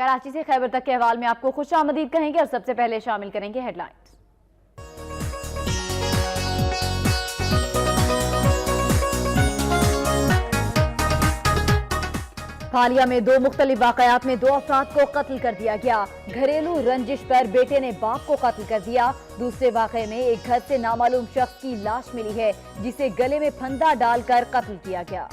कराची से खैबर तक के अहवाल में आपको खुश आमदीद कहेंगे और सबसे पहले शामिल करेंगे हेडलाइंस। फालिया में दो मुख्तलिफ वाकयात में दो अफराद को कत्ल कर दिया गया। घरेलू रंजिश पर बेटे ने बाप को कत्ल कर दिया। दूसरे वाकये में एक घर से नामालूम शख्स की लाश मिली है जिसे गले में फंदा डालकर कत्ल किया गया।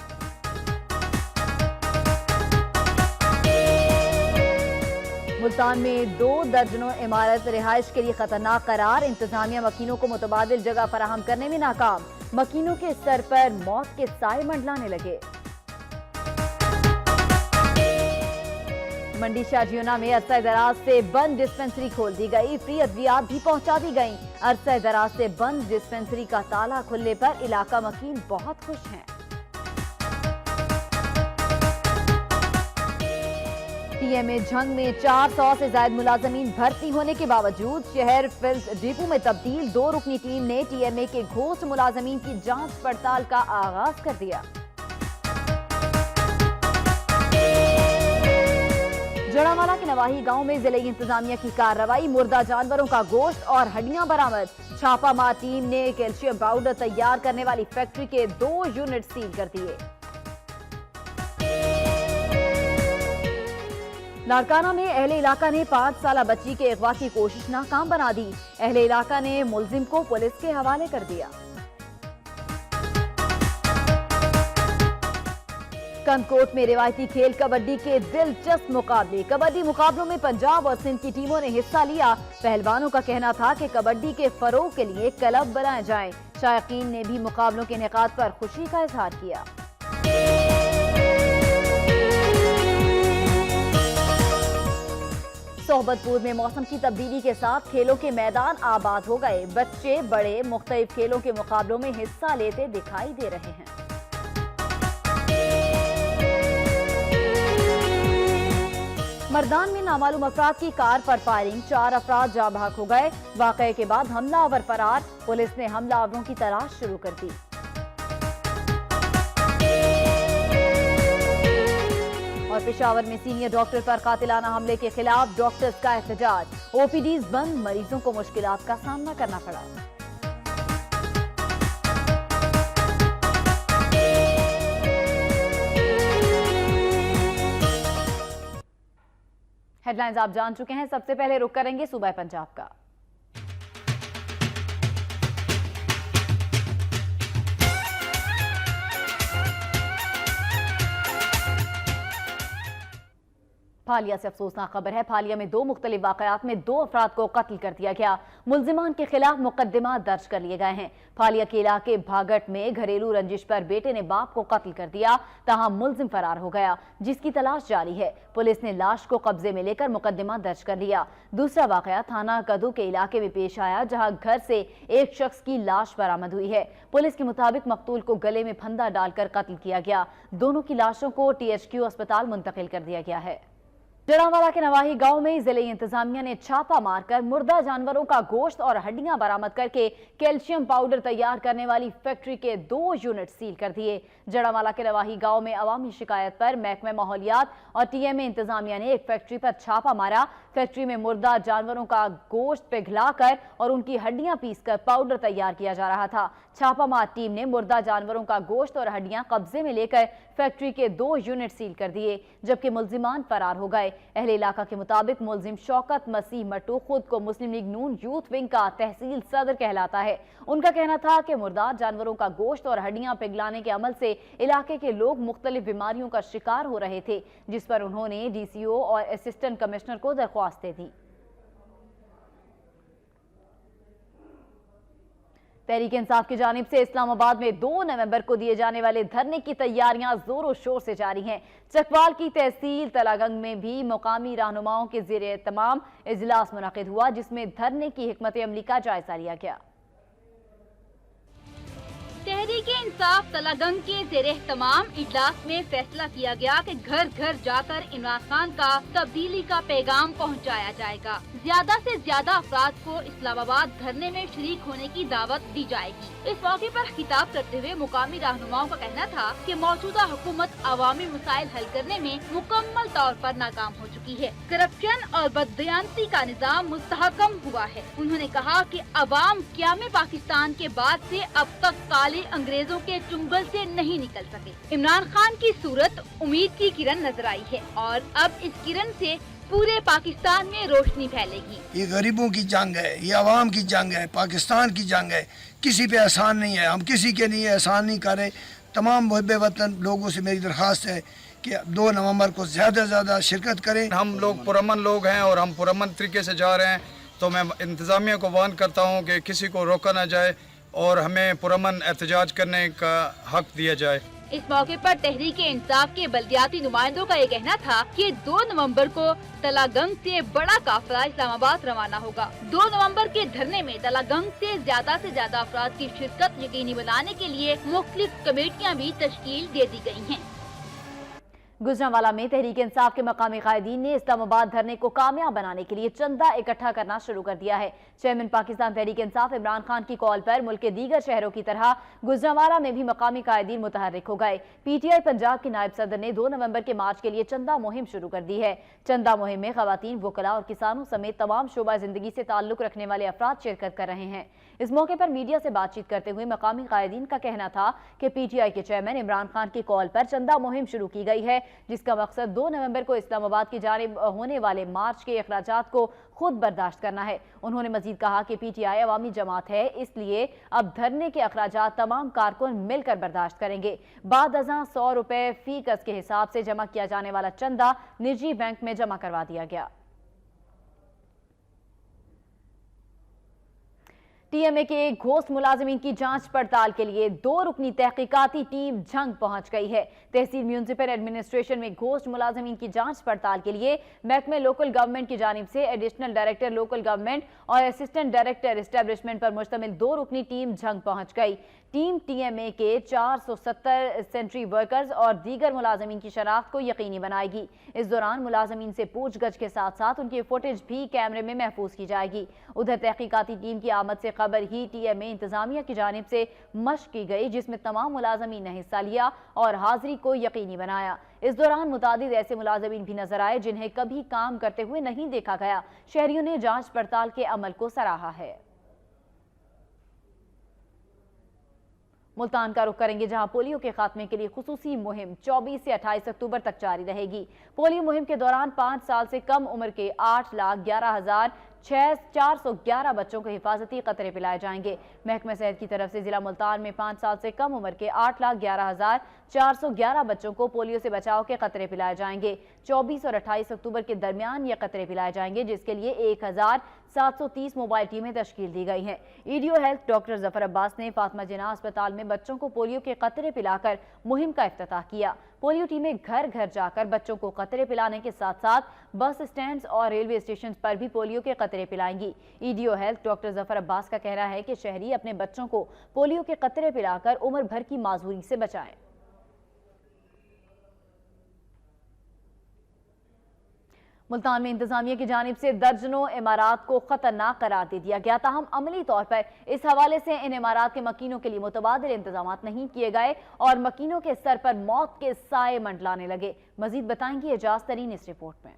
मुल्तान में 2 दर्जनों इमारत रिहाइश के लिए खतरनाक करार। इंतजामिया मकीनों को मुतबादिल जगह फराहम करने में नाकाम। मकीनों के सर पर मौत के साए मंडलाने लगे। मंडी शाजियोना में अरसा दराज से बंद डिस्पेंसरी खोल दी गई। फ्री अद्वियात भी पहुंचा दी गई। अरसा दराज से बंद डिस्पेंसरी का ताला खुलने पर इलाका मकीन बहुत खुश हैं। टीएमए झंग में 400 से ज्यादा मुलाजमीन भर्ती होने के बावजूद शहर फिल्ड डिपो में तब्दील। 2 रुकनी टीम ने टीएमए के घोस्ट मुलाजमीन की जांच पड़ताल का आगाज कर दिया। जड़ावाला के नवाही गांव में जिले इंतजामिया की कार्रवाई। मुर्दा जानवरों का गोश्त और हड्डियां बरामद। छापामार टीम ने कैल्शियम पाउडर तैयार करने वाली फैक्ट्री के 2 यूनिट सील कर दिए। लाड़काना में अहले इलाका ने 5 साला बच्ची के अगवा की कोशिश नाकाम बना दी। अहले इलाका ने मुलजिम को पुलिस के हवाले कर दिया। कमकोट में रिवायती खेल कबड्डी के दिलचस्प मुकाबले। कबड्डी मुकाबलों में पंजाब और सिंध की टीमों ने हिस्सा लिया। पहलवानों का कहना था कि कबड्डी के फरोग के लिए क्लब बनाए जाएं। शायकीन ने भी मुकाबलों के इनेकाद पर खुशी का इजहार किया। सोहबतपुर में मौसम की तब्दीली के साथ खेलों के मैदान आबाद हो गए। बच्चे बड़े मुख्तलिफ खेलों के मुकाबलों में हिस्सा लेते दिखाई दे रहे हैं। मर्दान में नामालूम अफराद की कार पर फायरिंग। 4 अफराद जाँ भाग हो गए। वाकये के बाद हमलावर फरार। पुलिस ने हमलावरों की तलाश शुरू कर दी। और पेशावर में सीनियर डॉक्टर पर कातिलाना हमले के खिलाफ डॉक्टर्स का एहतजाज। ओपीडीज बंद, मरीजों को मुश्किलात का सामना करना पड़ा। हेडलाइंस आप जान चुके हैं। सबसे पहले रुख करेंगे सूबा पंजाब का। फालिया से अफसोसनाक खबर है। फालिया में 2 मुख्तलिफ वाकयात में 2 अफराद को कत्ल कर दिया गया। मुल्जिमान के खिलाफ मुकदमा दर्ज कर लिए गए हैं। फालिया के इलाके भागट में घरेलू रंजिश पर बेटे ने बाप को कत्ल कर दिया। तहां मुल्जिम फरार हो गया, जिसकी तलाश जारी है। पुलिस ने लाश को कब्जे में लेकर मुकदमा दर्ज कर लिया। दूसरा वाकया थाना कदू के इलाके में पेश आया, जहां घर से एक शख्स की लाश बरामद हुई है। पुलिस के मुताबिक मकतूल को गले में फंदा डालकर कत्ल किया गया। दोनों की लाशों को THQ अस्पताल मुंतकिल कर दिया गया है। जड़ावाला के नवाही गांव में जिले इंतजामिया ने छापा मारकर मुर्दा जानवरों का गोश्त और हड्डियां बरामद करके कैल्शियम पाउडर तैयार करने वाली फैक्ट्री के 2 यूनिट सील कर दिए। जड़ावाला के नवाही गांव में अवामी शिकायत पर महकमे माहौलियात और टीएमए इंतजामिया ने एक फैक्ट्री पर छापा मारा। फैक्ट्री में मुर्दा जानवरों का गोश्त पिघलाकर और उनकी हड्डियां पीसकर पाउडर तैयार किया जा रहा था। छापामार टीम ने मुर्दा जानवरों का गोश्त और हड्डियां कब्जे में लेकर फैक्ट्री के 2 यूनिट सील कर दिए, जबकि मुल्जिमान फरार हो गए। अहले इलाका के मुताबिक मुल्जिम शौकत मसीह मट्टू खुद को मुस्लिम लीग नून यूथ विंग का तहसील सदर कहलाता है। उनका कहना था कि मुर्दार जानवरों का गोश्त और हड्डियां पिघलाने के अमल से इलाके के लोग मुख्तलिफ बीमारियों का शिकार हो रहे थे, जिस पर उन्होंने DCO और असिस्टेंट कमिश्नर को दरख्वास्तें दी। तहरीक इंसाफ की जानिब से इस्लामाबाद में 2 नवंबर को दिए जाने वाले धरने की तैयारियां जोरों शोर से जारी हैं। चकवाल की तहसील तलागंग में भी मुकामी रहनुमाओं के ज़ेरे एहतमाम इजलास मुनक़िद हुआ, जिसमें धरने की हिकमत अमली का जायजा लिया गया। तहरीक तहरीक इंसाफ तलागंग के ज़ेरे तमाम इजलास में फैसला किया गया कि घर घर जाकर इमरान खान का तब्दीली का पैगाम पहुंचाया जाएगा। ज्यादा से ज्यादा अफराद को इस्लामाबाद धरने में शरीक होने की दावत दी जाएगी। इस मौके पर खिताब करते हुए मुकामी रहनुमाओं का कहना था कि मौजूदा हुकूमत अवामी मसाइल हल करने में मुकम्मल तौर पर नाकाम हो चुकी है। करप्शन और बददियानती का निज़ाम मुस्तहकम हुआ है। उन्होंने कहा कि अवाम क़याम पाकिस्तान के बाद से अब तक काले अंग्रेजों के चुंगल से नहीं निकल सके। इमरान खान की सूरत उम्मीद की किरण नजर आई है और अब इस किरण से पूरे पाकिस्तान में रोशनी फैलेगी। ये गरीबों की जंग है, ये अवाम की जंग है, पाकिस्तान की जंग है। किसी पे एहसान नहीं है, हम किसी के लिए एहसान नहीं कर रहे। तमाम मुहब्बे वतन लोगों से मेरी दरख्वास्त है कि 2 नवंबर को ज़्यादा से ज़्यादा शिरकत करें। हम लोग पुरअमन लोग हैं और हम पुरअमन तरीके से जा रहे हैं, तो मैं इंतज़ामिया को वार्न करता हूँ कि किसी को रोका ना जाए और हमें पुरअमन एहतजाज करने का हक दिया जाए। इस मौके पर तहरीक इंसाफ के बल्दियाती नुमाइंदों का ये कहना था कि 2 नवंबर को तलागंग से बड़ा काफिला इस्लामाबाद रवाना होगा। 2 नवंबर के धरने में तलागंग से ज्यादा अफराद की शिरकत यकीनी बनाने के लिए मुख्तलिफ कमेटियां भी तश्कील दे दी गई हैं। गुजरांवाला में तहरीक इंसाफ के मकामी कायदीन ने इस्लामाबाद धरने को कामयाब बनाने के लिए चंदा इकट्ठा करना शुरू कर दिया है। चेयरमैन पाकिस्तान तहरीक इंसाफ इमरान खान की कॉल पर मुल्क के दीगर शहरों की तरह गुजरांवाला में भी मकामी कायदीन मुतहर्रिक हो गए। पीटीआई पंजाब के नायब सदर ने 2 नवंबर के मार्च के लिए चंदा मुहिम शुरू कर दी है। चंदा मुहिम में खवातीन, वकला और किसानों समेत तमाम शोबा जिंदगी से ताल्लुक रखने वाले अफराद शिरकत कर रहे हैं। इस मौके पर मीडिया से बातचीत करते हुए मकामी कायदीन का कहना था कि पीटीआई के चेयरमैन इमरान खान की कॉल पर चंदा मुहिम शुरू की गई है, जिसका मकसद 2 नवंबर को इस्लामाबाद की जानिब होने वाले मार्च के अखराजात को खुद बर्दाश्त करना है। उन्होंने मजीद कहा कि पीटीआई अवामी जमात है, इसलिए अब धरने के अखराजात तमाम कारकुन मिलकर बर्दाश्त करेंगे। बाद अज़ां 100 रुपए फी कस के हिसाब से जमा किया जाने वाला चंदा निजी बैंक में जमा करवा दिया गया। टीएमए के घोस्ट मुलाजिमीन की जांच पड़ताल के लिए 2 रुकनी तहकीकाती टीम झंग पहुंच गई है। तहसील म्यूनिसिपल एडमिनिस्ट्रेशन में घोस्ट मुलाजिमीन की जांच पड़ताल के लिए महकमे लोकल गवर्नमेंट की जानिब से एडिशनल डायरेक्टर लोकल गवर्नमेंट और असिस्टेंट डायरेक्टर एस्टेब्लिशमेंट पर मुश्तमिल 2 रुकनी टीम झंग पहुंच गई। टीम टीएमए के 470 सेंट्री वर्कर्स और दीगर मुलाजिमीन की शनाख्त को यकीनी बनाएगी। इस दौरान मुलाजिमीन से पूछगछ के साथ साथ उनकी फुटेज भी कैमरे में महफूज की जाएगी। उधर तहकीकाती टीम की आमद से खबर ही टीएमए इंतजामिया की जानिब से मश्क की गई, जिसमें तमाम मुलाजिमीन ने हिस्सा लिया और हाजिरी को यकीनी बनाया। इस दौरान मुतादिद ऐसे मुलाजिमीन भी नजर आए जिन्हें कभी काम करते हुए नहीं देखा गया। शहरियों ने जांच पड़ताल के अमल को सराहा है। मुल्तान का रुख करेंगे, जहां पोलियो के खात्मे के लिए खुसूसी मुहिम 24 से 28 अक्टूबर तक जारी रहेगी। पोलियो मुहिम के दौरान 5 साल से कम उम्र के 8,11,411 बच्चों को हिफाजती कतरे पिलाए जाएंगे। महकमा सेहत की तरफ से जिला मुल्तान में 5 साल से कम उम्र के 8,11,411 बच्चों को पोलियो से बचाव के कतरे पिलाए जाएंगे। 24 और 28 अक्टूबर के दरमियान ये कतरे पिलाए जाएंगे, जिसके लिए 1,730 मोबाइल टीमें तश्कील दी गई हैं। EDO health doctor Zafar Abbas ने फातिमा जिन्ना अस्पताल में बच्चों को पोलियो के कतरे पिलाकर मुहिम का इफ्तिताह किया। पोलियो टीमें घर घर जाकर बच्चों को कतरे पिलाने के साथ साथ बस स्टैंड और रेलवे स्टेशन पर भी पोलियो के कतरे पिलाएंगी। EDO health doctor Zafar Abbas का कहना है कि शहरी अपने बच्चों को पोलियो के कतरे पिलाकर उम्र भर की माजूरी से बचाएं। मुल्तान में इंतजामिया की जानिब से दर्जनों इमारात को खतरनाक करार दे दिया गया, ताहम अमली तौर पर इस हवाले से इन इमारात के मकीनों के लिए मुतबादिल इंतजाम नहीं किए गए और मकीनों के सर पर मौत के साए मंडलाने लगे। मजीद बताएंगी एजाज तरीन इस रिपोर्ट में।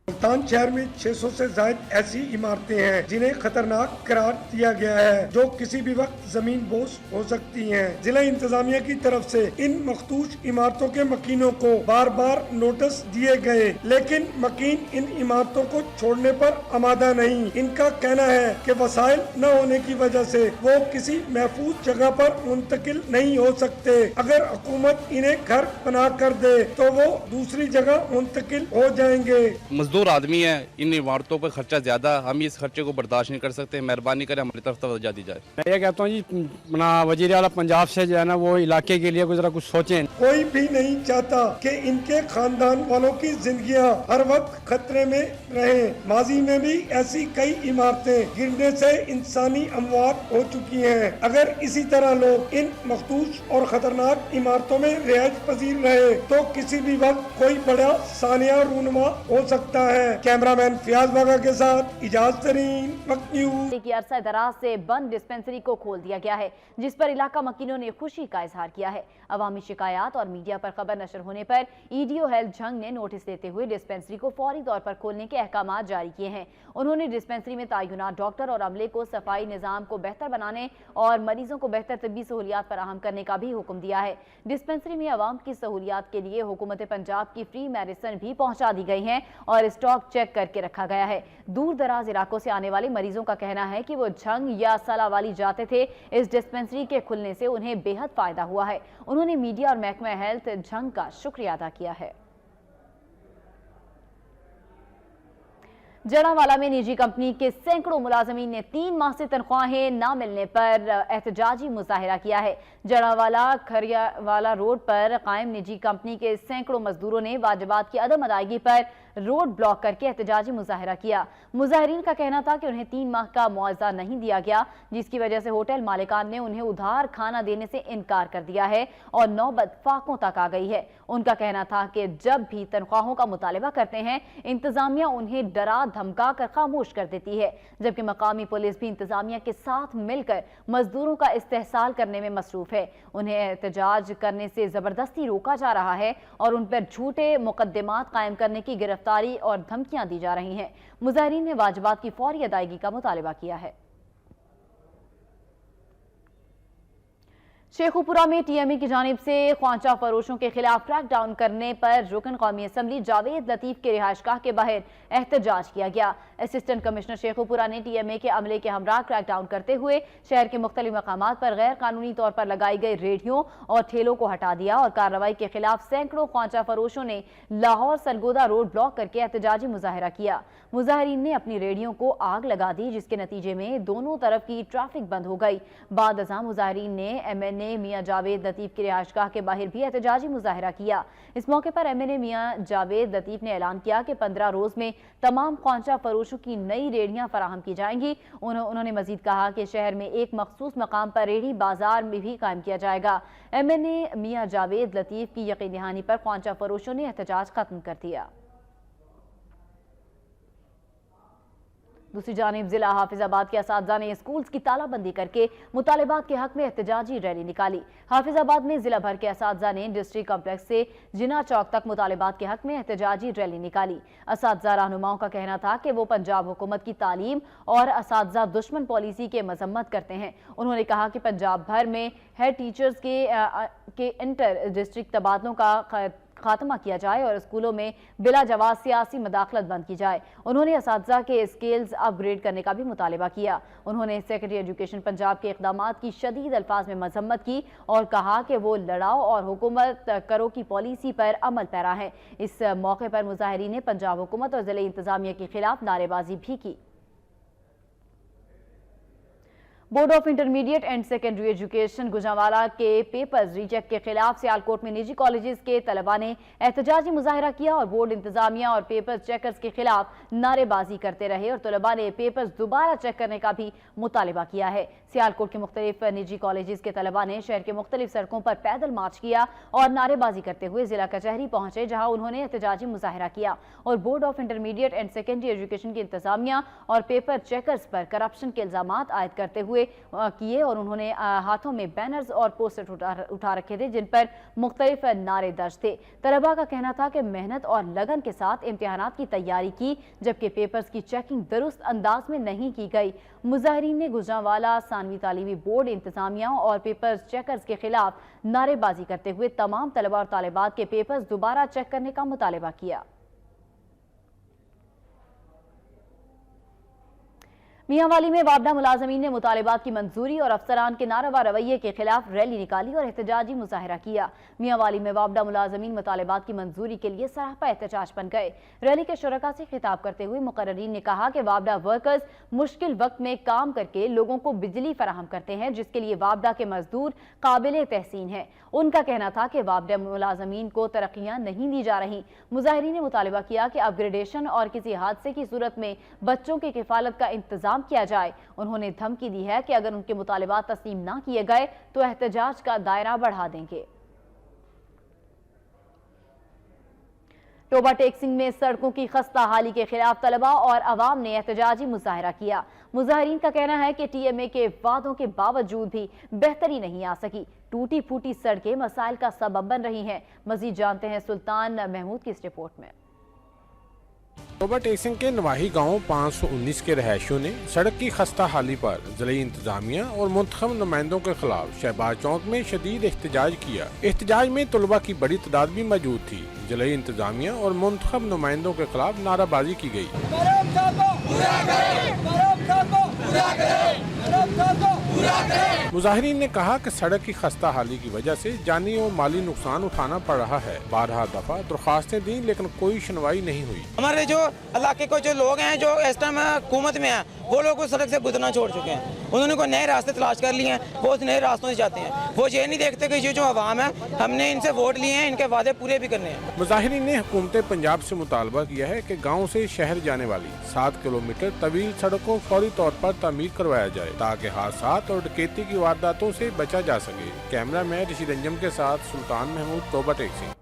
मुल्तान शहर में 600 से ज्यादा ऐसी इमारतें हैं जिन्हें खतरनाक करार दिया गया है, जो किसी भी वक्त जमीन बोझ हो सकती हैं। जिला इंतजामिया की तरफ से इन मखदूश इमारतों के मकीनों को बार बार नोटिस दिए गए, लेकिन मकीन इन इमारतों को छोड़ने पर आमादा नहीं। इनका कहना है कि वसाइल न होने की वजह से वो किसी महफूज जगह पर मुंतकिल नहीं हो सकते। अगर हुकूमत इन्हें घर बना कर दे तो वो दूसरी जगह मुंतकिल हो जाएंगे। मजदूर आदमी है, इन इमारतों पर खर्चा ज़्यादा, हम इस खर्चे को बर्दाश्त नहीं कर सकते। मेहरबानी करें हमारी तरफ तवज्जो दी जाए। मैं ये कहता हूँ जी अपना वज़ीर आला पंजाब से जो है ना वो इलाके के लिए गुजरा कुछ सोचें। कोई भी नहीं चाहता कि इनके खानदान वालों की जिंदगियां हर वक्त खतरे में रहें। माजी में भी ऐसी कई इमारतें गिरने से इंसानी अमवात हो चुकी हैं। अगर इसी तरह लोग इन मखदूश और खतरनाक इमारतों में रिहाइश पजीर रहे तो किसी भी वक्त कोई बड़ा सानिया रूनुमा हो सकता है। कैमरामैन फियाज बागा के साथ इजाज तरीन, वक्त न्यूज। की अरसा दराज से बंद डिस्पेंसरी को खोल दिया गया है, जिस पर इलाका मकीनों ने खुशी का इजहार किया है। अवामी शिकायत और मीडिया पर खबर नशर होने पर ईडीओ हेल्थ झंग ने नोटिस देते हुए डिस्पेंसरी को फौरी तौर पर खोलने के अहकाम जारी किए हैं। उन्होंने डिस्पेंसरी में तैनात डॉक्टर और अमले को सफाई निज़ाम को बेहतर बनाने और मरीजों को बेहतर तिब्बी सहूलियात फराहम करने का भी हुक्म दिया है। डिस्पेंसरी में आवाम की सहूलियात के लिए हुकूमत पंजाब की फ्री मेडिसिन भी पहुंचा दी गई है और स्टॉक चेक करके रखा गया है। दूर दराज इलाकों से आने वाले मरीजों का कहना है कि वो झंग या सलावाली जाते थे, इस डिस्पेंसरी के खुलने से उन्हें बेहद फायदा हुआ है। उन्होंने मीडिया और महकमा हेल्थ झंग का शुक्रिया अदा किया है। जड़ावाला में निजी कंपनी के सैकड़ों मुलाजमीन ने 3 माह से तनख्वाहें न मिलने पर एहतजाजी मुजाहिरा किया है। जड़ावाला खरियावाला रोड पर कायम निजी कंपनी के सैकड़ों मजदूरों ने वाजिबात की अदम अदायगी पर रोड ब्लॉक करके एहतजाजी मुजाहिरा किया। मुजाहिरीन का कहना था कि उन्हें 3 माह का मुआवजा नहीं दिया गया, जिसकी वजह से होटल मालिकान ने उन्हें उधार खाना देने से इनकार कर दिया है और नौबत फाकों तक आ गई है। उनका कहना था कि जब भी तनख्वाहों का मुतालबा करते हैं, इंतजामिया उन्हें डरा धमका कर खामोश कर देती है, जबकि मकामी पुलिस भी इंतजामिया के साथ मिलकर मजदूरों का इस्तेहसाल करने में मसरूफ है। उन्हें एहतजाज करने से जबरदस्ती रोका जा रहा है और उन पर झूठे मुकदमात कायम करने की गिरफ्तारी और धमकियां दी जा रही हैं। मुजाहिरीन ने वाजिबात की फौरी अदायगी का मुतालबा किया है। शेखुपुरा में टीएमए की जानिब से ख्वांचा फरोशों के खिलाफ क्रैकडाउन करने पर रुकन कौमी असम्बली जावेद लतीफ के रिहायशगाह के बाहर एहतजाज किया गया। असिस्टेंट कमिश्नर शेखुपुरा ने टीएमए के अमले के हमरा क्रैकडाउन करते हुए शहर के मुख्तलिफ मकामात पर गैर कानूनी तौर पर लगाई गई रेडियों और ठेलों को हटा दिया और कार्रवाई के खिलाफ सैकड़ों ख्वांचा फरोशों ने लाहौर सरगोदा रोड ब्लॉक करके एहतजाजी मुजाहिरा किया। मुजाहिरीन ने अपनी रेडियों को आग लगा दी, जिसके नतीजे में दोनों तरफ की ट्रैफिक बंद हो गई। बाद अज़ां मुजाहिरीन ने एमएनए मियां जावेद लतीफ की रिहायशगाह के बाहर भी एहतजाजी मुजाहिरा किया। इस मौके पर एमएनए मियां जावेद लतीफ ने ऐलान किया कि 15 रोज में तमाम ख्वांचा फरोशों की नई रेहड़ियां फराहम की जाएंगी। उन्होंने मजीद कहा कि शहर में एक मखसूस मकाम पर रेहड़ी बाजार में भी कायम किया जाएगा। एमएनए मियां जावेद लतीफ की यकीन दहानी पर ख्वांचा फरोशों ने एहतजाज खत्म कर दिया। दूसरी जानिब जिला हाफिजाबाद के असातिज़ा ने स्कूल्स की तालाबंदी करके मुतालिबात के हक में एहतजाजी रैली निकाली। हाफिजाबाद में जिला भर के असातिज़ा ने डिस्ट्रिक्ट कॉम्प्लेक्स से जिना चौक तक मुतालिबात के हक में एहतजाजी रैली निकाली। असातिज़ा रहनुमाओं का कहना था कि वो पंजाब हुकूमत की तालीम और असातिज़ा दुश्मन पॉलिसी के मजम्मत करते हैं। उन्होंने कहा कि पंजाब भर में हेड टीचर्स के इंटर डिस्ट्रिक्ट तबादलों का खात्मा किया जाए और स्कूलों में बिला जवाब सियासी मदाखलत बंद की जाए। उन्होंने असातिज़ा के स्किल्स अपग्रेड करने का भी मुतालिबा किया। उन्होंने सेक्रेटरी एजुकेशन पंजाब के इक़दामात की शदीद अल्फाज में मजम्मत की और कहा कि वो लड़ाओ और हुकूमत करो की पॉलिसी पर अमल पैरा है। इस मौके पर मुजाहिरीन ने पंजाब हुकूमत और ज़िले इंतजामिया के खिलाफ नारेबाजी भी की। Board of intermediate and secondary education Gujranwala के पेपर्स रिजेक्ट के खिलाफ सियालकोट में निजी कॉलेजेस के तलबा ने एहतजाजी मुजाहिरा किया और बोर्ड इंतजामिया और पेपर्स चेकर्स के खिलाफ नारेबाजी करते रहे और तलबा ने पेपर्स दोबारा चेक करने का भी मुतालिबा किया है। सियालकोट के मुख्तलिफ निजी कॉलेजेस के तलबा ने शहर के मुख्तलिफ सड़कों पर पैदल मार्च किया और नारेबाजी करते हुए जिला कचहरी पहुंचे, जहां उन्होंने एहतजाजी मुजाहिरा किया और board of intermediate and secondary education की इंतजामिया और पेपर चेकर्स पर करप्शन के इल्जामात आयद करते हुए किए और उन्होंने हाथों में बैनर्स और पोस्टर उठा रखे थे जिन पर मुख्तलिफ नारे दर्ज थे। तलबा का कहना था कि मेहनत और लगन के साथ इम्तिहानात की तैयारी की, जबकि पेपर्स की चेकिंग दुरुस्त अंदाज में नहीं की गई। मुजाहिरीन ने गुजरांवाला सानवी तालीमी बोर्ड इंतजामिया और पेपर्स चेकर्स के खिलाफ नारेबाजी करते हुए तमाम तलबा और तालिबात के पेपर्स दोबारा चेक करने का मुतालिबा किया। میاں والی میں وابڈا ملازمین نے مطالبات کی منظوری اور افسران کے ناروا رویے کے خلاف ریلی نکالی اور احتجاجی مظاہرہ کیا۔ میاں والی میں وابڈا ملازمین مطالبات کی منظوری کے لیے سراپا احتجاج بن گئے۔ ریلی کے شرکاء سے خطاب کرتے ہوئے مقررین نے کہا کہ وابڈا ورکرز مشکل وقت میں کام کر کے لوگوں کو بجلی فراہم کرتے ہیں، جس کے لیے وابڈا کے مزدور قابل تحسین ہیں۔ ان کا کہنا تھا کہ وابڈا ملازمین کو ترقیاں نہیں دی جا رہی۔ مظاہرین نے مطالبہ کیا کہ اپ گریڈیشن اور کسی حادثے کی صورت میں بچوں کی کفالت کا انتظام کیا جائے۔ انہوں نے دھمکی دی ہے کہ اگر ان کے مطالبات تسلیم نہ کیے گئے تو احتجاج کا دائرہ بڑھا دیں گے۔ ٹوبہ ٹیک سنگھ میں سڑکوں کی خستہ حالی کے خلاف طلباء اور عوام نے احتجاجی مظاہرہ کیا۔ مظاہرین کا کہنا ہے کہ ٹی ایم اے کے وعدوں کے باوجود بھی بہتری نہیں آ سکی۔ ٹوٹی پھوٹی سڑکیں مسائل کا سبب بن رہی ہیں۔ مزید جانتے ہیں سلطان محمود کی اس رپورٹ میں۔ ٹوبہ ٹیک سنگھ کے نواحی گاؤں 519 کے رہائشیوں نے سڑک کی خستہ حالی پر ضلعی انتظامیہ اور منتخب نمائندوں کے خلاف شہباز چوک میں شدید احتجاج کیا۔ احتجاج میں طلباء کی بڑی تعداد بھی موجود تھی۔ ضلعی انتظامیہ اور منتخب نمائندوں کے خلاف نعرہ بازی کی گئی۔ مظاہرین نے کہا کہ سڑک کی خستہ حالی کی وجہ سے جانی اور مالی نقصان اٹھانا پڑ رہا ہے۔ بارہا دفعہ درخواستیں دیں لیکن کوئی سنوائی نہیں ہوئی۔ ہمارے جو علاقے کو جو لوگ ہیں جو اس ٹائم حکومت میں ہیں وہ لوگ اس سڑک سے گزرنا چھوڑ چکے ہیں۔ انہوں نے کوئی نئے راستے تلاش کر لیے ہیں، وہ اس نئے راستوں سے جاتے ہیں۔ وہ یہ نہیں دیکھتے کہ یہ جو عوام ہے ہم نے ان سے ووٹ لیے ہیں، ان کے وعدے پورے بھی کرنے ہیں۔ مظاہرین نے حکومت پنجاب سے مطالبہ کیا ہے کہ گاؤں سے شہر جانے والی 7 کلومیٹر طویل سڑک کو فوری طور پر تعمیر کروایا جائے تاکہ حادثات اور ڈکیتی کی وارداتوں سے بچا جا سکے۔ کیمرہ مین رشید انجم کے ساتھ سلطان محمود، ٹوبہ ٹیک سنگھ۔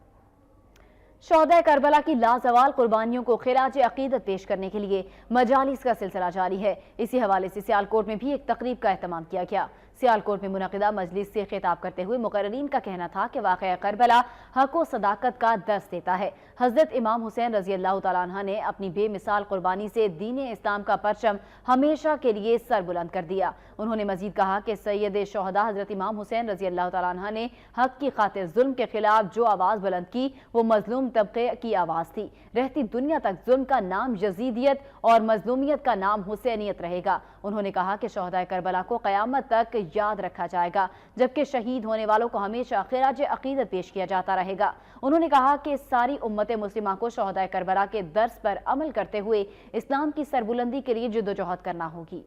شہدائے کربلا کی لازوال قربانیوں کو خراج عقیدت پیش کرنے کے لیے مجالس کا سلسلہ جاری ہے۔ اسی حوالے سے سیالکوٹ میں بھی ایک تقریب کا اہتمام کیا گیا۔ سیالکوٹ میں منعقدہ مجلس سے خطاب کرتے ہوئے مقررین کا کہنا تھا کہ واقعہ کربلا حق و صداقت کا درس دیتا ہے۔ حضرت امام حسین رضی اللہ تعالیٰ عنہ نے اپنی بے مثال قربانی سے دین اسلام کا پرچم ہمیشہ کے لیے سر بلند کر دیا۔ انہوں نے مزید کہا کہ سید شہداء حضرت امام حسین رضی اللہ تعالیٰ عنہ نے حق کی خاطر ظلم کے خلاف جو آواز بلند کی وہ مظلوم طبقے کی آواز تھی۔ رہتی دنیا تک ظلم کا نام یزیدیت اور مظلومیت کا نام حسینیت رہے گا۔ انہوں نے کہا کہ شہداء کربلا کو قیامت تک یاد رکھا جائے گا، جبکہ شہید ہونے والوں کو ہمیشہ خراج عقیدت پیش کیا جاتا رہے گا۔ انہوں نے کہا کہ ساری امت مسلمہ کو شہداء کربلا کے درس پر عمل کرتے ہوئے اسلام کی سربلندی کے لیے جدوجہد کرنا ہوگی۔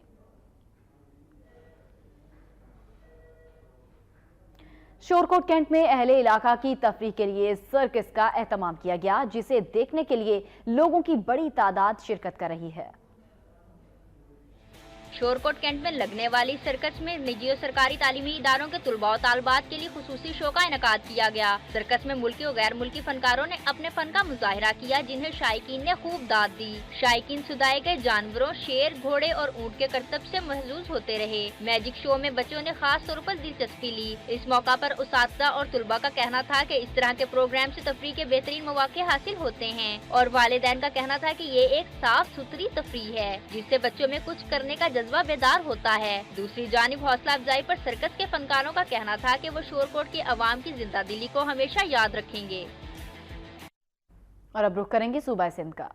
شورکوٹ کینٹ میں اہل علاقہ کی تفریح کے لیے سرکس کا اہتمام کیا گیا، جسے دیکھنے کے لیے لوگوں کی بڑی تعداد شرکت کر رہی ہے۔ شورکوٹ کینٹ میں لگنے والی سرکس میں نجی اور سرکاری تعلیمی اداروں کے طلباء و طالبات کے لیے خصوصی شو کا انعقاد کیا گیا۔ سرکس میں ملکی و غیر ملکی فنکاروں نے اپنے فن کا مظاہرہ کیا، جنہیں شائقین نے خوب داد دی۔ شائقین سدائے گئے جانوروں، شیر، گھوڑے اور اونٹ کے کرتب سے محظوظ ہوتے رہے۔ میجک شو میں بچوں نے خاص طور پر دلچسپی لی۔ اس موقع پر اساتذہ اور طلباء کا کہنا تھا کہ اس طرح کے پروگرام سے تفریح کے بہترین مواقع حاصل ہوتے ہیں، اور والدین کا کہنا تھا کہ یہ ایک صاف ستھری تفریح ہے جس سے بچوں میں کچھ کرنے کا جذبہ بیدار ہوتا ہے۔ دوسری جانب حوصلہ افزائی پر سرکس کے فنکاروں کا کہنا تھا کہ وہ شورکوٹ کی عوام کی زندہ دلی کو ہمیشہ یاد رکھیں گے۔ اور اب رخ کریں گے صوبہ سندھ کا۔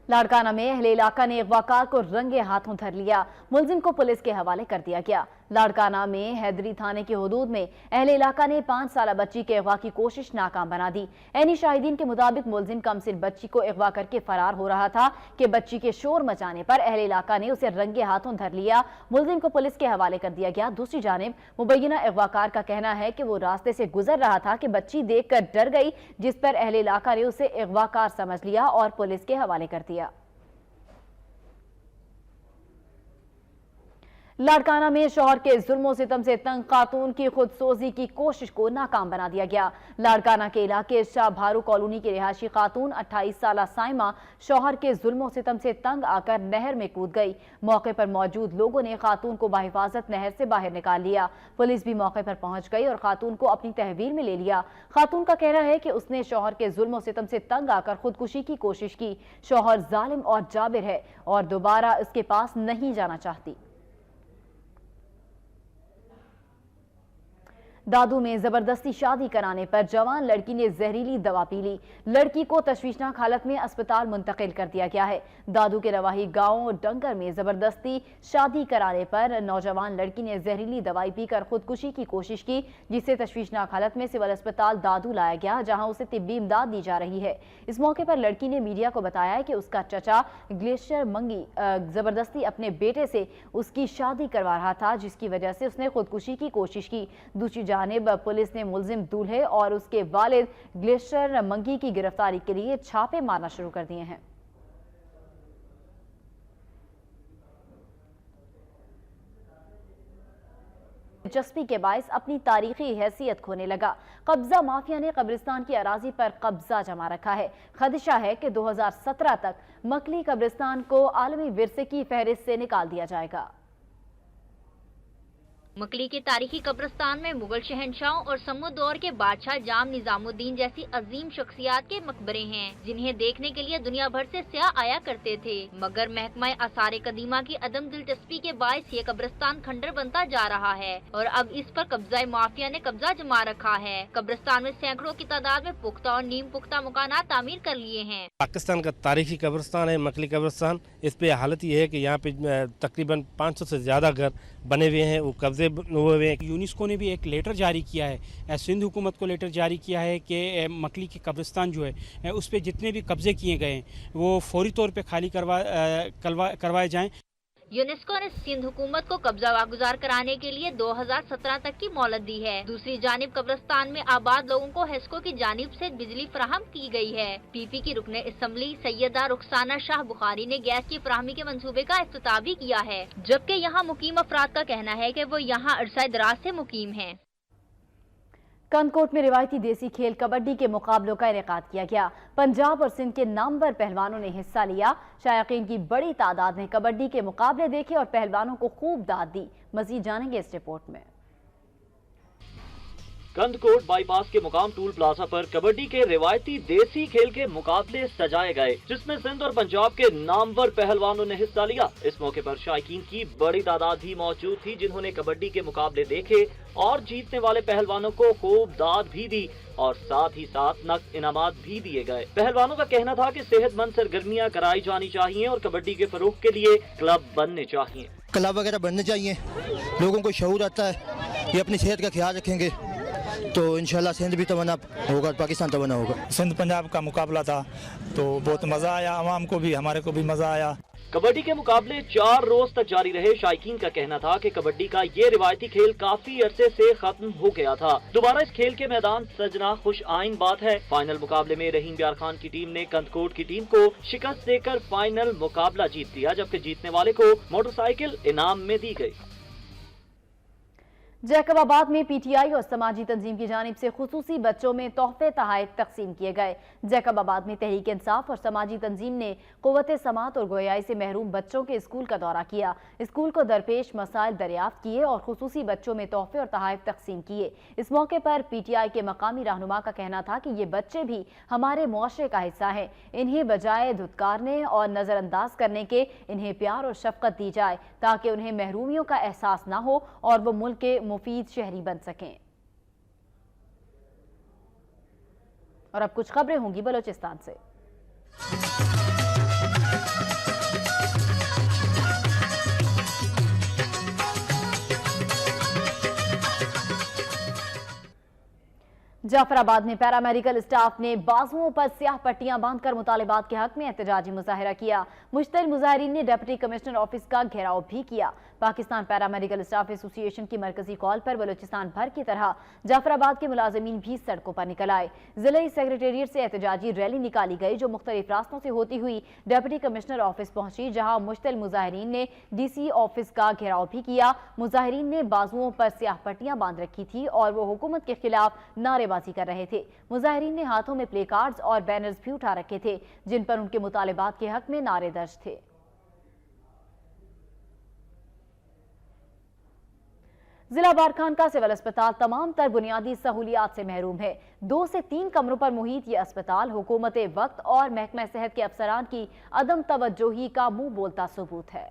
لاڑکانہ میں اہل علاقہ نے اغواکار کو رنگے ہاتھوں دھر لیا، ملزم کو پولیس کے حوالے کر دیا گیا۔ لاڑکانہ میں حیدری تھانے کی حدود میں اہل علاقہ نے 5 سالہ بچی کے اغوا کی کوشش ناکام بنا دی۔ عینی شاہدین کے مطابق ملزم کمسن بچی کو اغوا کر کے فرار ہو رہا تھا کہ بچی کے شور مچانے پر اہل علاقہ نے اسے رنگے ہاتھوں دھر لیا، ملزم کو پولیس کے حوالے کر دیا گیا۔ دوسری جانب مبینہ اغواکار کا کہنا ہے کہ وہ راستے سے گزر رہا تھا کہ بچی دیکھ کر ڈر گئی، جس پر اہل علاقہ نے اسے اغواکار سمجھ لیا اور پولیس کے حوالے کر دیا۔ لاڑکانہ میں شوہر کے ظلم و ستم سے تنگ خاتون کی خودسوزی کی کوشش کو ناکام بنا دیا گیا۔ لاڑکانہ کے علاقے شاہ بھارو کالونی کی رہائشی خاتون 28 سالہ سائمہ شوہر کے ظلم و ستم سے تنگ آ کر نہر میں کود گئی۔ موقع پر موجود لوگوں نے خاتون کو بحفاظت نہر سے باہر نکال لیا۔ پولیس بھی موقع پر پہنچ گئی اور خاتون کو اپنی تحویل میں لے لیا۔ خاتون کا کہنا ہے کہ اس نے شوہر کے ظلم و ستم سے تنگ آ کر خودکشی کی کوشش کی۔ شوہر ظالم اور جابر ہے اور دوبارہ اس کے پاس نہیں جانا چاہتی۔ दादू में जबरदस्ती शादी कराने पर जवान लड़की ने जहरीली दवा पी ली। लड़की को तशवीशनाक हालत में अस्पताल मुंतकिल कर दिया गया है। दादू के रवाही गांव डंगर में जबरदस्ती शादी कराने पर नौजवान लड़की ने जहरीली दवाई पीकर खुदकुशी की कोशिश की, जिससे तशवीशनाक हालत में सिविल अस्पताल दादू लाया गया, जहां उसे तिब्बी इमदाद दी जा रही है। इस मौके पर लड़की ने मीडिया को बताया कि उसका चचा ग्लेशियर मंगी जबरदस्ती अपने बेटे से उसकी शादी करवा रहा था, जिसकी वजह से उसने खुदकुशी की कोशिश की। दूसरी जानिब पुलिस ने मुलजिम दूल्हे और उसके वालिद ग्लेशियर मंगी की गिरफ्तारी के लिए छापे मारना शुरू कर दिए हैं। दिलचस्पी के बायस अपनी तारीखी हैसियत खोने लगा। कब्जा माफिया ने कब्रिस्तान की अराजी पर कब्जा जमा रखा है। खदशा है कि 2017 तक मकली कब्रिस्तान को आलमी विरसे की फहरिस्त से निकाल दिया जाएगा। मकली के तारीखी कब्रिस्तान में मुगल शहनशाहों और समूद दौर के बादशाह जाम निजामुद्दीन जैसी अजीम शख्सियात के मकबरे हैं, जिन्हें देखने के लिए दुनिया भर से सयाह आया करते थे। मगर महकमा आसार कदीमा की अदम दिलचस्पी के बायस ये कब्रिस्तान खंडर बनता जा रहा है और अब इस पर कब्जा माफिया ने कब्जा जमा रखा है। कब्रिस्तान में सैकड़ों की तादाद में पुख्ता और नीम पुख्ता मकानात तामीर कर लिए हैं। पाकिस्तान का तारीखी कब्रिस्तान है मकली कब्रिस्तान। इस पे हालत ये है कि यहाँ पे तकरीबन 500 से ज्यादा घर बने हुए हैं, वो कब्जे हुए हैं। यूनेस्को ने भी एक लेटर जारी किया है, सिंध हुकूमत को लेटर जारी किया है कि मकली के कब्रिस्तान जो है उस पे जितने भी कब्जे किए गए हैं वो फौरी तौर पे खाली करवाए जाएं। यूनेस्को ने सिंध हुकूमत को कब्जा वागुजार कराने के लिए 2017 तक की मोहलत दी है। दूसरी जानिब कब्रिस्तान में आबाद लोगों को हेस्को की जानिब से बिजली फराहम की गई है। पीपी की रुकने असम्बली सैयदा रुखसाना शाह बुखारी ने गैस की फराहमी के मंसूबे का इफ्तिताह भी किया है, जबकि यहाँ मुकीम अफराद का कहना है कि वो यहाँ अरसा दराज से मुकीम हैं। कंदकोट में रिवायती देसी खेल कबड्डी के मुकाबलों का इनेकाद किया गया। पंजाब और सिंध के नामवर पहलवानों ने हिस्सा लिया। शायकीन की बड़ी तादाद ने कबड्डी के मुकाबले देखे और पहलवानों को खूब दाद दी। मजीद जानेंगे इस रिपोर्ट में। कंदकोट बाईपास के मुकाम टूल प्लाजा पर कबड्डी के रिवायती देसी खेल के मुकाबले सजाए गए, जिसमें सिंध और पंजाब के नामवर पहलवानों ने हिस्सा लिया। इस मौके पर शायकीन की बड़ी तादाद भी मौजूद थी, जिन्होंने कबड्डी के मुकाबले देखे और जीतने वाले पहलवानों को खूब दाद भी दी और साथ ही साथ नकद इनामात भी दिए गए। पहलवानों का कहना था कि सेहतमंद सरगर्मियां कराई जानी चाहिए और कबड्डी के फरोग के लिए क्लब बनने चाहिए। क्लब वगैरह बनने चाहिए, लोगों को शऊर आता है, ये अपनी सेहत का ख्याल रखेंगे तो इंशाल्लाह सिंध भी तवाना होगा, पाकिस्तान तवाना होगा। सिंध पंजाब का मुकाबला था तो बहुत मजा आया, आवाम को भी हमारे को भी मजा आया। कबड्डी के मुकाबले 4 रोज तक जारी रहे। शायकीन का कहना था कि कबड्डी का ये रिवायती खेल काफी अरसे से खत्म हो गया था। दोबारा इस खेल के मैदान सजना खुश आइन बात है। फाइनल मुकाबले में रहीम प्यार खान की टीम ने कंदकोट की टीम को शिकस्त देकर फाइनल मुकाबला जीत लिया, जबकि जीतने वाले को मोटरसाइकिल इनाम में दी गई। जैकबाबाद में पीटीआई और समाजी तंजीम की जानिब से खुसूसी बच्चों में तोहफे तहाइफ तकसीम किए गए। जैकबाबाद में तहरीक इंसाफ और समाजी तंजीम ने कुव्वत समात और गोयाई से महरूम बच्चों के स्कूल का दौरा किया। स्कूल को दरपेश मसाइल दरियाफ्त किए और खुसूसी बच्चों में तोहफे और तहाइफ तकसीम किए। इस मौके पर पीटीआई के मकामी रहनुमा का कहना था कि ये बच्चे भी हमारे मुआशरे का हिस्सा हैं। इन्हें बजाय धुतकारने और नजरअंदाज करने के इन्हें प्यार और शफकत दी जाए, ताकि उन्हें महरूमियों का एहसास न हो और वो मुल्क के मुफीद शहरी बन सकें। और अब कुछ खबरें होंगी बलोचिस्तान से। जाफराबाद में पैरामेडिकल स्टाफ ने बाजुओं पर स्याह पट्टियां बांधकर मुतालिबात के हक में एहतजाजी मुजाहिरा किया। मुश्तइल मुजाहिरीन ने डिप्टी कमिश्नर ऑफिस का घेराव भी किया। पाकिस्तान पैरामेडिकल स्टाफ एसोसिएशन की मरकजी कॉल पर बलोचिस्तान भर की तरह जाफराबाद के मुलाजिमीन भी सड़कों पर निकल आए। जिला सेक्रेटेरिएट से एहतजाजी रैली निकाली गई, जो मुख्तलिफ रास्तों से होती हुई डिप्टी कमिश्नर ऑफिस पहुंची, जहां मुश्तइल मुजाहिरीन ने डीसी ऑफिस का घेराव भी किया। मुजाहिरीन ने बाजुओं पर स्याह पट्टियां बांध रखी थी और वो हुकूमत के खिलाफ नारेबाजी कर रहे थे। मुजाहिरीन ने हाथों में प्ले कार्ड्स और बैनर्स भी उठा रखे थे, जिन पर उनके मुतालिबात के हक में नारे दर्ज थे। जिला बारखान का सिविल अस्पताल तमाम तर बुनियादी सहूलियात से महरूम है। 2 से 3 कमरों पर मुहित ये अस्पताल हुकूमत वक्त और महकमा सेहत के अफसरान की अदम तवज्जोही का मुंह बोलता सबूत है।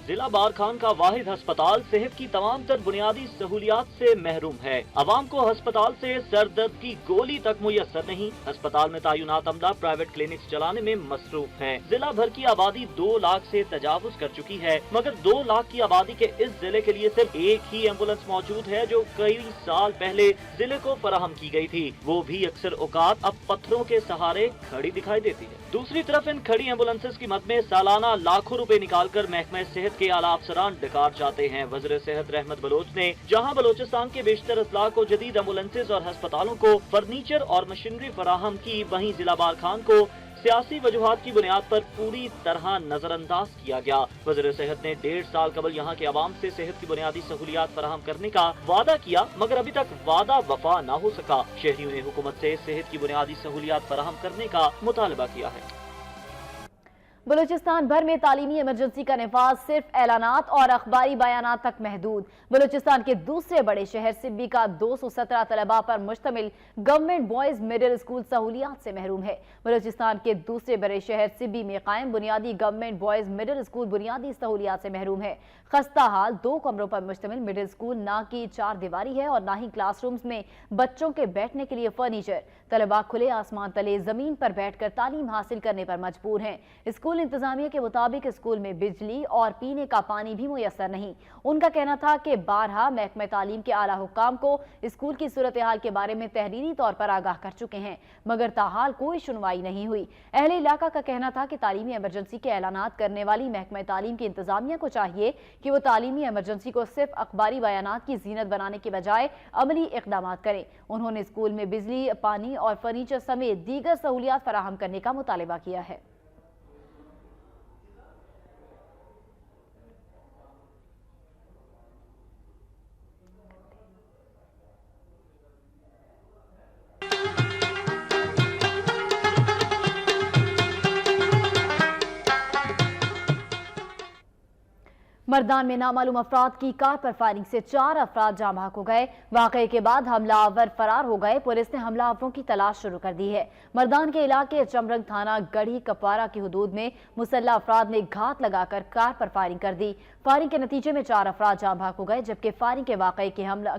जिला बारखान का वाहिद अस्पताल सेहत की तमाम तर बुनियादी सहूलियात से महरूम है। अवाम को अस्पताल से सर दर्द की गोली तक मुयस्सर नहीं। अस्पताल में तैनात अमला प्राइवेट क्लिनिक्स चलाने में मसरूफ है। जिला भर की आबादी 2 लाख से तजावुज कर चुकी है, मगर 2 लाख की आबादी के इस जिले के लिए सिर्फ एक ही एम्बुलेंस मौजूद है जो कई साल पहले जिले को फराहम की गई थी। वो भी अक्सर औकात अब पत्थरों के सहारे खड़ी दिखाई देती है। दूसरी तरफ इन खड़ी एम्बुलेंसेस की मद में सालाना लाखों रुपए निकालकर महकमा सेहत के आला अफसरान डकार जाते हैं। वज़ीर सेहत रहमत बलोच ने जहां बलोचिस्तान के बेशतर अजला को जदीद एम्बुलेंसेस और अस्पतालों को फर्नीचर और मशीनरी फराहम की, वहीं जिला बारखान को सियासी वजूहात की बुनियाद पर पूरी तरह नजरअंदाज किया गया। वज़ीर सेहत ने 1.5 साल कबल यहाँ के अवाम से सेहत की बुनियादी सहूलियात फराहम करने का वादा किया, मगर अभी तक वादा वफा न हो सका। शहरियों ने हुकूमत से सेहत की बुनियादी सहूलियात फराहम करने का मुतालबा किया है। बलूचिस्तान भर में तालीमी इमरजेंसी का निफाज सिर्फ ऐलानात और अखबारी बयानात तक महदूद। बलूचिस्तान के दूसरे बड़े शहर सिब्बी का 217 तलबा पर मुश्तमिल गवर्नमेंट बॉयज मिडिल स्कूल सहूलियात से महरूम है। बलूचिस्तान के दूसरे बड़े शहर सिब्बी में कायम बुनियादी गवर्नमेंट बॉयज मिडिल स्कूल बुनियादी सहूलियात से महरूम है। खस्ता हाल 2 कमरों पर मुश्तमिल मिडिल स्कूल ना की 4 दीवारी है और ना ही क्लासरूम्स में बच्चों के बैठने के लिए फर्नीचर। तलबा खुले आसमान तले जमीन पर बैठकर तालीम हासिल करने पर मजबूर हैं। स्कूल इंतजामिया के मुताबिक स्कूल में बिजली और पीने का पानी भी मुयस्सर नहीं। उनका कहना था कि बारहा महकमा तालीम के आला हुक्काम को स्कूल की सूरत हाल के बारे में तहरीरी तौर पर आगाह कर चुके हैं, मगर ताहाल कोई सुनवाई नहीं हुई। अहले इलाका का कहना था कि तालीमी इमरजेंसी के ऐलानात करने वाली महकमा तालीम की इंतजामिया को चाहिए कि वो तालीमी इमरजेंसी को सिर्फ अखबारी बयानात की जीनत बनाने के बजाय अमली इक़दाम करें। उन्होंने स्कूल में बिजली, पानी और फर्नीचर समेत दीगर सहूलियात फराहम करने का मुतालबा किया है। मर्दान में नामालूम अफराद की कार पर फायरिंग से 4 अफराद जाँ बहक हो गए। वाक़े के बाद हमलावर फरार हो गए। पुलिस ने हमलावरों की तलाश शुरू कर दी है। मर्दान के इलाके चमरंग थाना गढ़ी कपारा की हुदूद में मुसल्ला अफराद ने घात लगाकर कार पर फायरिंग कर दी। फायरिंग के नतीजे में 4 अफराद जाँ बहक हो गए, जबकि फायरिंग के वाक़े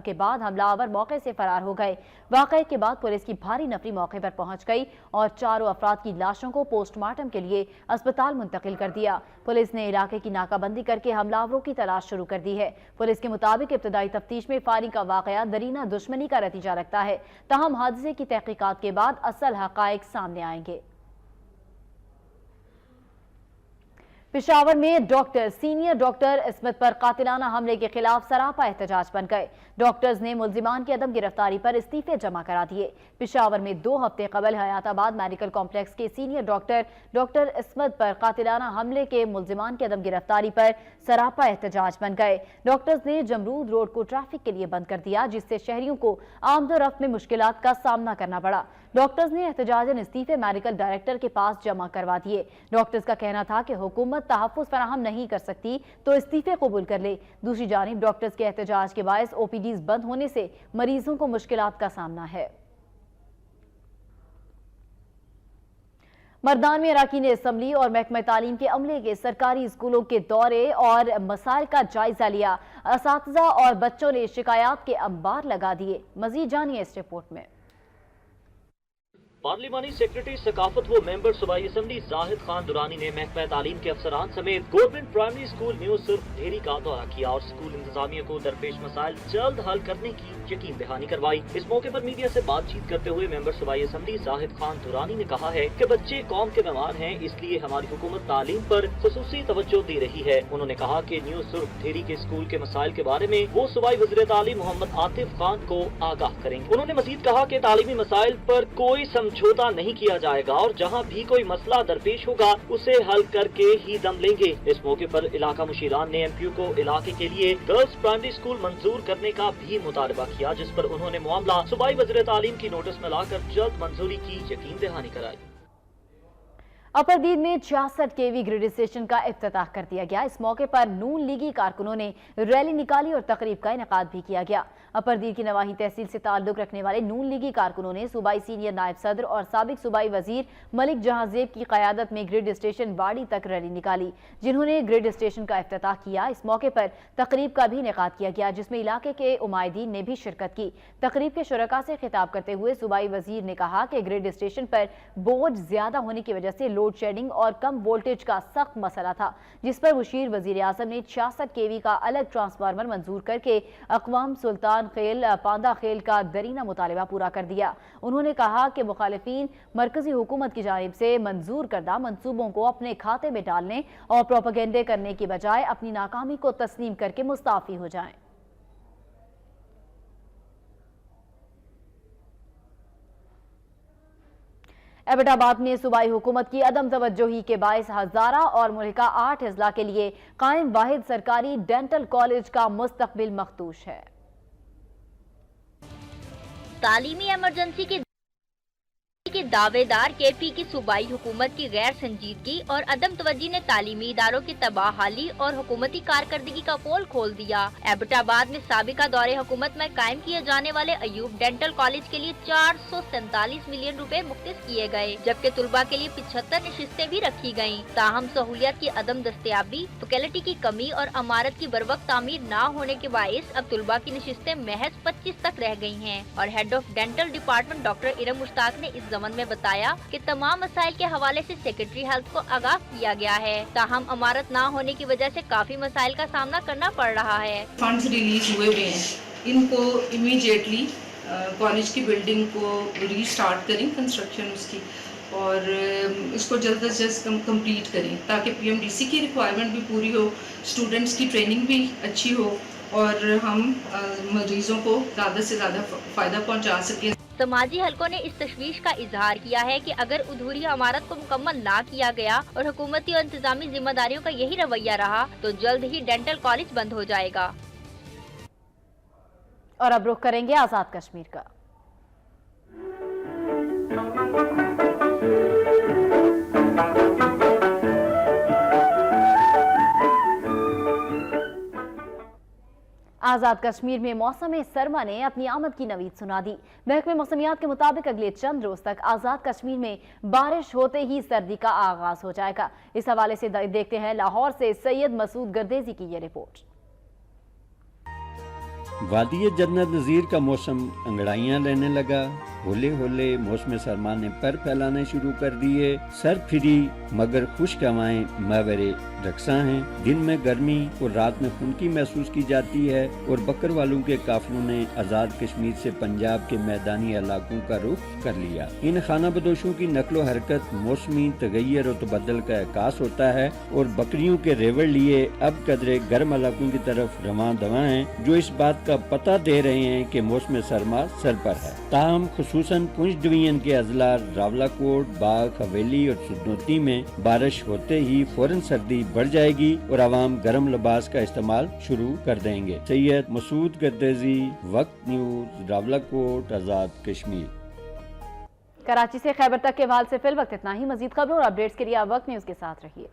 के बाद हमलावर मौके से फरार हो गए। वाक़े के बाद पुलिस की भारी नफरी मौके पर पहुंच गई और 4 अफराद की लाशों को पोस्टमार्टम के लिए अस्पताल मुंतकिल कर दिया। पुलिस ने इलाके की नाकाबंदी करके हमलावरों की तलाश शुरू कर दी है। पुलिस के मुताबिक इब्तदाई तफ्तीश में फायरिंग का वाक़या दरीना दुश्मनी का नतीजा लगता है। ताहम हादसे की तहकीकात के बाद असल हक़ाइक़ सामने आएंगे। पेशावर में डॉक्टर सीनियर डॉक्टर इस्मत पर कातिलाना हमले के खिलाफ सरापा एहतजाज बन गए। डॉक्टर्स ने मुल्जिमान की अदम गिरफ्तारी पर इस्तीफे जमा करा दिए। पेशावर में 2 हफ्ते कबल हयाताबाद मेडिकल कॉम्प्लेक्स के सीनियर डॉक्टर इस्मत पर कातिलाना हमले के मुल्जिमान की अदम गिरफ्तारी पर सरापा एहतजाज बन गए। डॉक्टर्स ने जमरूद रोड को ट्रैफिक के लिए बंद कर दिया, जिससे शहरियों को आमदोरफ्त में मुश्किलात का सामना करना पड़ा। डॉक्टर्स ने एहतजाजन इस्तीफे मेडिकल डायरेक्टर के पास जमा करवा दिए। डॉक्टर्स का कहना था कि हुकूमत तहफ़्फ़ुज़ फराहम नहीं कर सकती तो इस्तीफे कबूल कर ले। दूसरी जानिब डॉक्टर्स के एहतजाज के बायस ओपीडीज़ बंद होने से मरीजों को मुश्किलात का सामना है। मर्दान में अरकान असम्बली और महकमा तालीम के अमले के सरकारी स्कूलों के दौरे और मसाइल का जायजा लिया। असातिज़ा और बच्चों ने शिकायत के अंबार लगा दिए। मजीद जानिए इस रिपोर्ट में। पार्लिमानी सेक्रेटरी सकाफत व मेंबर सूबाई असम्बली जाहिद खान दुरानी ने महकमा तालीम के अफसरान समेत गवर्नमेंट प्राइमरी स्कूल न्यू सुर्ख ढेरी का दौरा किया और स्कूल इंतजामिया को दरपेश मसाइल जल्द हल करने की यकीन दहानी करवाई। इस मौके पर मीडिया से बातचीत करते हुए मेंबर सूबाई असम्बली जाहिद खान दुरानी ने कहा है कि बच्चे कौम के मेहमान हैं, इसलिए हमारी हुकूमत तालीम पर खुसूसी तवज्जो दे रही है। उन्होंने कहा कि न्यू सुर्ख ढेरी के स्कूल के मसाइल के बारे में वो सूबाई वज़ीर तालीम मोहम्मद आतिफ खान को आगाह करेंगे। उन्होंने मजीद कहा कि तालीमी मसाइल पर कोई समझौता नहीं किया जाएगा और जहां भी कोई मसला दरपेश होगा उसे हल करके ही दम लेंगे। इस मौके पर इलाका मुशीरान ने एमपीओ को इलाके के लिए गर्ल्स प्राइमरी स्कूल मंजूर करने का भी मुतालबा किया, जिस पर उन्होंने मामला सूबाई वज़ीर तालीम की नोटिस में लाकर जल्द मंजूरी की यकीन दहानी कराई। अपर दीद में 66 केवी ग्रिड स्टेशन का इफ्तिताह कर दिया गया। इस मौके पर नून लीगी कारकुनों ने रैली निकाली और तकरीब का इनेकाद भी किया गया। अपर दीद की नवाही तहसील से ताल्लुक रखने वाले नून लीगी कारकुनों ने सूबाई सीनियर नायब सदर और साबिक सूबाई वजीर मलिक जहांजेब की क़यादत में ग्रिड स्टेशन वाड़ी तक रैली निकाली, जिन्होंने ग्रिड स्टेशन का इफ्तिताह किया। इस मौके पर तकरीब का भी इनेकाद किया गया, जिसमें इलाके के उमायदीन ने भी शिरकत की। तकरीब के शुरका से खिताब करते हुए सूबाई वजीर ने कहा कि ग्रिड स्टेशन पर बोझ ज्यादा होने की वजह से लोड शेडिंग और कम वोल्टेज का सख्त मसला था, जिस पर मुशीर वजीर आजम ने 66 केवी का अलग ट्रांसफार्मर मंजूर करके अक़वाम सुल्तान खेल पांदा खेल का दरीना मुतालिबा पूरा कर दिया। उन्होंने कहा कि मुखालिफिन मरकजी हुकूमत की जानिब से मंजूर करदा मंसूबों को अपने खाते में डालने और प्रोपेगेंडे करने की बजाय अपनी नाकामी को तस्लीम करके मुस्ताफी हो जाएं। एबटाबाद में सूबाई हुकूमत की अदम तवज्जोही के बायस हजारा और मुल्का 8 अजला के लिए कायम वाहिद सरकारी डेंटल कॉलेज का मुस्तकबिल मखदूश है। तालीमी इमरजेंसी के दावेदार केपी की सूबाई हुकूमत की गैर संजीदगी और अदम तवज्जी ने तालीमी इदारों की तबाहाली और हुकूमती कारकर्दगी का पोल खोल दिया। एबटाबाद में साबिका दौरे हुकूमत में कायम किए जाने वाले अयूब डेंटल कॉलेज के लिए 447 मिलियन रुपए मुख्तस किए गए, जबकि तुलबा के लिए 75 नशिस्तें भी रखी गयी। ताहम सहूलियत की अदम दस्तयाबी, फैकल्टी की कमी और अमारत की बरवक्त तामीर न होने के बायस अब तुलबा की नशिस्तें महज 25 तक रह गयी हैं। और head of dental department doctor Iram Mushtaq ने इस जमन में बताया कि तमाम मसाइल के हवाले से सेक्रेटरी हेल्थ को आगाह किया गया है। ताहम अमारत ना होने की वजह से काफी मसाइल का सामना करना पड़ रहा है। फंड्स रिलीज हुए हैं, इनको इमीडिएटली कॉलेज की बिल्डिंग को रीस्टार्ट करें, कंस्ट्रक्शन उसकी, और इसको जल्द से जल्द कंप्लीट करें ताकि पीएमडीसी की रिक्वायरमेंट भी पूरी हो, स्टूडेंट्स की ट्रेनिंग भी अच्छी हो और हम मरीजों को ज़्यादा से ज़्यादा फ़ायदा पहुंचा सकें। समाजी हलकों ने इस तशवीश का इजहार किया है कि अगर अधूरी इमारत को मुकम्मल ना किया गया और हुकूमती और इंतजामी जिम्मेदारियों का यही रवैया रहा तो जल्द ही डेंटल कॉलेज बंद हो जाएगा। और अब रुख करेंगे आजाद कश्मीर का। आजाद कश्मीर में मौसम सरमा ने अपनी आमद की नवीद सुना दी। महकमे मौसमियात के मुताबिक अगले चंद रोज तक आजाद कश्मीर में बारिश होते ही सर्दी का आगाज हो जाएगा। इस हवाले से देखते हैं लाहौर से सैयद मसूद गर्देजी की ये रिपोर्ट। वादी जन्नत नज़ीर का मौसम अंगड़ाइयाँ लेने लगा। होले होले मौसम सरमा ने पर फैलाने शुरू कर दिए। सर फिरी मगर खुश्क हवाएं मावरे रक्सा हैं। दिन में गर्मी और रात में खुनकी महसूस की जाती है और बकर वालों के काफिलों ने आज़ाद कश्मीर से पंजाब के मैदानी इलाकों का रुख कर लिया। इन खाना बदोशों की नकलो हरकत मौसमी तगैयर और तबदल का एहसास होता है और बकरियों के रेवड़ लिए अब कदरे गर्म इलाकों की तरफ रवां दवा हैं, जो इस बात का पता दे रहे हैं कि मौसम सरमा सर पर है। ताहम खुसूसन पुंछ डिवीजन के अजला रावलाकोट, बाग, हवेली और सुदनोती में बारिश होते ही फौरन सर्दी बढ़ जाएगी और आवाम गर्म लिबास का इस्तेमाल शुरू कर देंगे। सैयद मसूद गर्देजी, वक्त न्यूज, रावलाकोट, आजाद कश्मीर। कराची से खैबर तक के हवाले से फिल वक्त इतना ही। मजीद खबरों और अपडेट्स के लिए आप वक्त न्यूज के साथ रहिए।